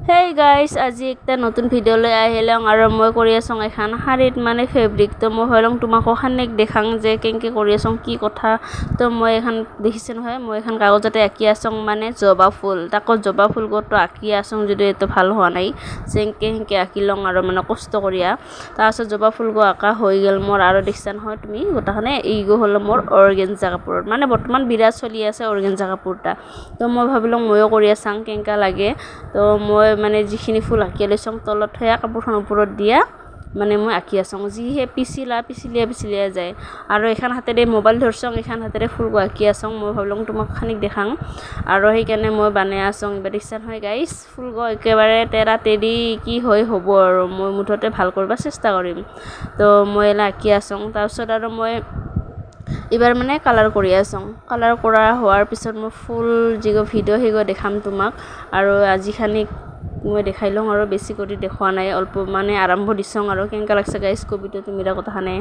Hey guys, আজি একটা নতুন ভিডিও লৈ আহিলং আৰু মই কৰি আছং এখন শাৰীত মানে ফেব্ৰিক তো মই হলং তোমাক খানেক দেখাং যে কেনকে কৰি আছং কি কথা তো মই এখন দেখিছে নহয় মই এখন কাগজতে আঁকি আছং মানে জবা ফুল তাকো জবা ফুল কত আঁকি আছং যদি এত ভাল হোৱা নাই যেনকে আঁকি লং আৰু মানে কষ্ট কৰিয়া তাৰপিছত জবা ফুল গো আঁকা হৈ গেল মোৰ আৰু দেখিছা নহয় তুমি গোটাখানে এইগো হল মোৰ অৰ্গেঞ্জা কাপোৰত মানে বৰ্তমান বিৰাট চলি আছে অৰ্গেঞ্জা কাপোৰটা তো মই ভাবিলং ময়ো কৰি আছাং কেনকা লাগে তো মই মানে যিখিনি ফুল আঁকি লৈছং তলত থৈ কাপোৰখন ওপৰত দিয়া মানে মই আঁকি আছং যিহে পিছিলিয়া যায় আৰু এখন হাতেৰে মোবাইল ধৰছং এখন হাতেৰে ফুল আঁকি আছং মই ভাবিলং তোমাক খানিক দেখাং আৰু সেইকাৰণে মই বানাই আছং এবাৰ দেখিছা নহয় গাইছ ফুল একেবাৰে তেৰা তেৰি কি হয় হ'ব আৰু মই মুঠতে ভাল কৰিব চেষ্টা কৰিম তো মই এলা আঁকি আছং তাৰপিছত আৰু মই এবাৰ মানে কালাৰ কৰি আছং কালাৰ কৰা হোৱাৰ পিছত মই ফুল যিগো ভিডিও হেগো দেখাম তোমাক আৰু আজি খানিক মই দেখাই লং আৰু বেছি কৰি দেখুৱা নাই অল্প মানে আৰম্ভ দিছং আৰু কেনকা লাগছে গাইছ কবিটো তুমি কথা খানে